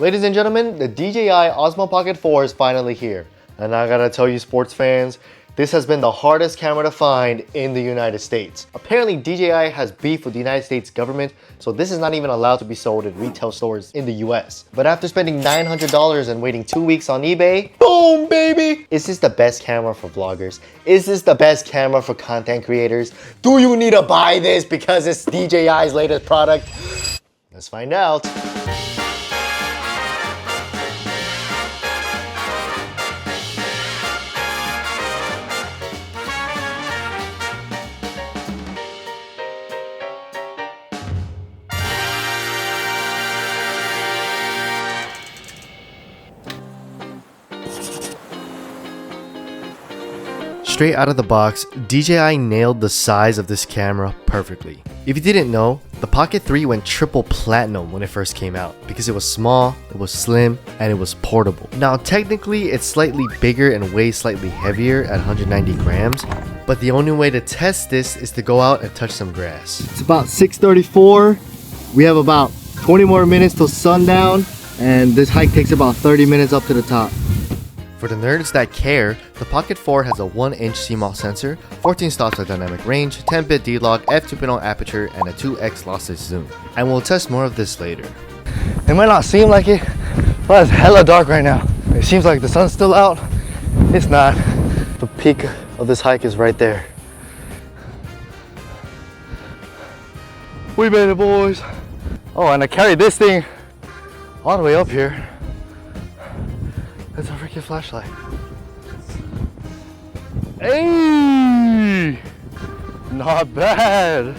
Ladies and gentlemen, the DJI Osmo Pocket 4 is finally here. And I gotta tell you, sports fans, this has been the hardest camera to find in the United States. Apparently, DJI has beef with the United States government, so this is not even allowed to be sold in retail stores in the US. But after spending $900 and waiting 2 weeks on eBay, boom, baby! Is this the best camera for vloggers? Is this the best camera for content creators? Do you need to buy this because it's DJI's latest product? Let's find out. Straight out of the box, DJI nailed the size of this camera perfectly. If you didn't know, the Pocket 3 went triple platinum when it first came out because it was small, it was slim, and it was portable. Now technically it's slightly bigger and weighs slightly heavier at 190 grams, but the only way to test this is to go out and touch some grass. It's about 6:34. We have about 20 more minutes till sundown, and this hike takes about 30 minutes up to the top. For the nerds that care, the Pocket 4 has a 1-inch CMOS sensor, 14 stops of dynamic range, 10-bit D-Log, f2.0 aperture, and a 2x lossless zoom. And we'll test more of this later. It might not seem like it, but it's hella dark right now. It seems like the sun's still out. It's not. The peak of this hike is right there. We made it, boys. Oh, and I carried this thing all the way up here. It's a freaking flashlight. Hey! Not bad.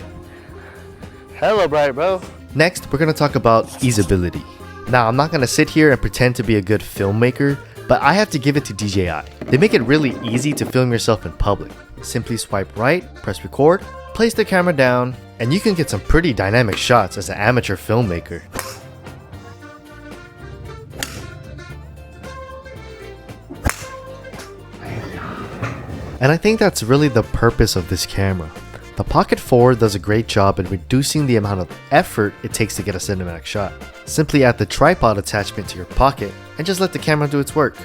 Hella bright, bro. Next, we're gonna talk about easability. Now, I'm not gonna sit here and pretend to be a good filmmaker, but I have to give it to DJI. They make it really easy to film yourself in public. Simply swipe right, press record, place the camera down, and you can get some pretty dynamic shots as an amateur filmmaker. And I think that's really the purpose of this camera. The Pocket 4 does a great job in reducing the amount of effort it takes to get a cinematic shot. Simply add the tripod attachment to your pocket and just let the camera do its work.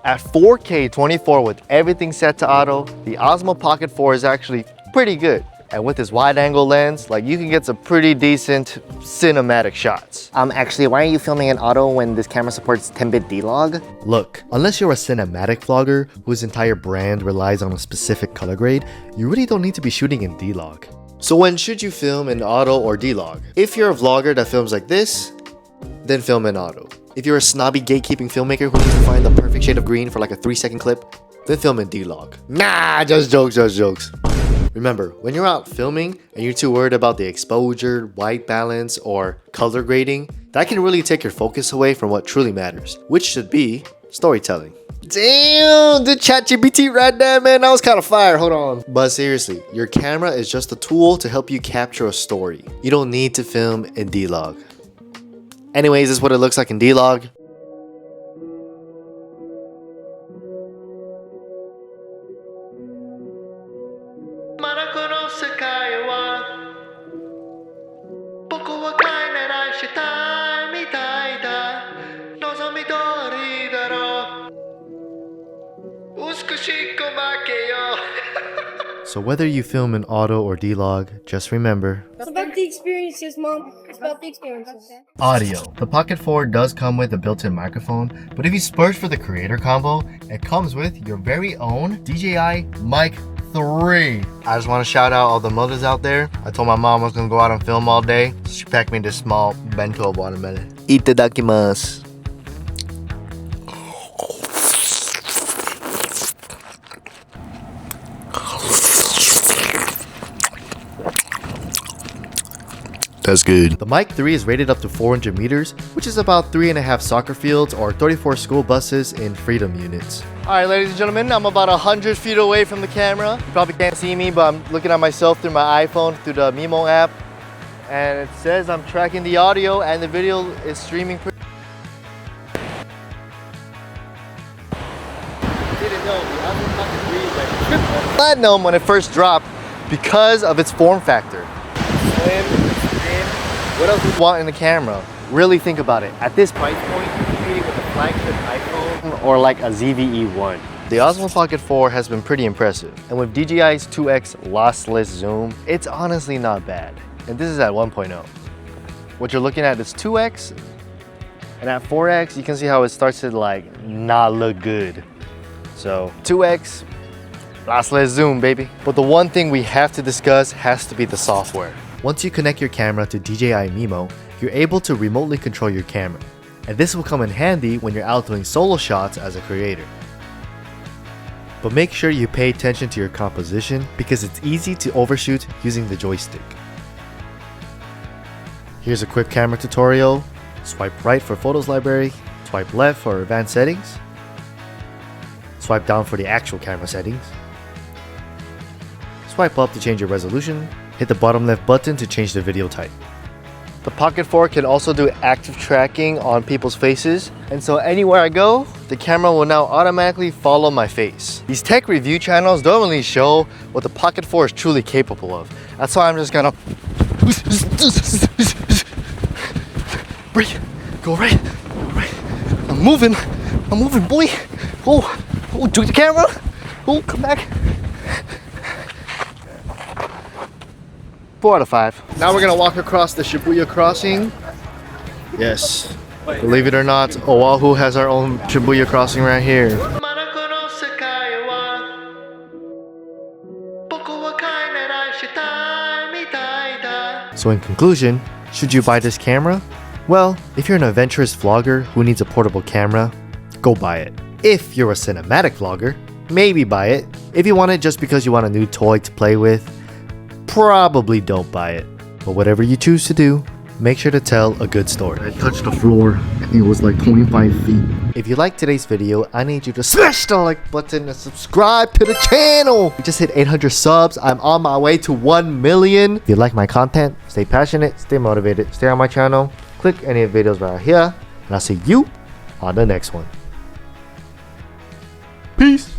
At 4K 24 with everything set to auto, the Osmo Pocket 4 is actually pretty good. And with this wide angle lens, you can get some pretty decent cinematic shots. Actually, why are you filming in auto when this camera supports 10-bit D-Log? Look, unless you're a cinematic vlogger whose entire brand relies on a specific color grade, you really don't need to be shooting in D-Log. So when should you film in auto or D-Log? If you're a vlogger that films like this, then film in auto. If you're a snobby gatekeeping filmmaker who needs to find the perfect shade of green for like a 3-second clip, then film in D-Log. Nah, just jokes. Remember, when you're out filming and you're too worried about the exposure, white balance, or color grading, that can really take your focus away from what truly matters, which should be storytelling. Damn, the ChatGPT right there, man, that was kind of fire, hold on. But seriously, your camera is just a tool to help you capture a story. You don't need to film in D-Log. Anyways, this is what it looks like in D-Log. So whether you film in auto or D-Log, just remember, It's about the experiences, Mom. It's about the experiences. audio. The Pocket 4 does come with a built-in microphone, but if you splurge for the creator combo, it comes with your very own DJI Mic 3. I just want to shout out all the mothers out there. I told my mom I was going to go out and film all day, so she packed me this small bento watermelon. Itadakimasu. That's good. The Mic 3 is rated up to 400 meters, which is about 3.5 soccer fields or 34 school buses in Freedom units. Alright, ladies and gentlemen, I'm about 100 feet away from the camera. You probably can't see me, but I'm looking at myself through my iPhone, through the Mimo app. And it says I'm tracking the audio and the video is streaming pretty. Didn't know the Osmo Pocket 3 went triple platinum when it first dropped because of its form factor. Slim, thin. What else do you want in the camera? Really think about it. At this price point, you're competing with a flagship iPhone or like a ZVE1. The Osmo Pocket 4 has been pretty impressive, and with DJI's 2x lossless zoom, it's honestly not bad. And this is at 1.0. What you're looking at is 2x, and at 4x, you can see how it starts to like not look good. So 2x, lossless zoom, baby. But the one thing we have to discuss has to be the software. Once you connect your camera to DJI Mimo, you're able to remotely control your camera. And this will come in handy when you're out doing solo shots as a creator. But make sure you pay attention to your composition because it's easy to overshoot using the joystick. Here's a quick camera tutorial. Swipe right for Photos Library, swipe left for advanced settings, swipe down for the actual camera settings, swipe up to change your resolution, hit the bottom left button to change the video type. The Pocket 4 can also do active tracking on people's faces, and so anywhere I go, the camera will now automatically follow my face. These tech review channels don't really show what the Pocket 4 is truly capable of. That's why I'm just gonna go right. I'm moving, boy. Oh, do the camera. Oh, come back. 4 out of 5. Now we're gonna walk across the Shibuya crossing. Yes, believe it or not, Oahu has our own Shibuya crossing right here. So in conclusion, should you buy this camera? Well, if you're an adventurous vlogger who needs a portable camera, go buy it. If you're a cinematic vlogger, maybe buy it. If you want it just because you want a new toy to play with, probably don't buy it. But whatever you choose to do, make sure to tell a good story. I touched the floor and it was like 25 feet. If you liked today's video, I need you to smash the like button and subscribe to the channel. We just hit 800 subs. I'm on my way to 1 million. If you like my content, stay passionate, stay motivated, stay on my channel. Click any of the videos right here, and I'll see you on the next one. Peace.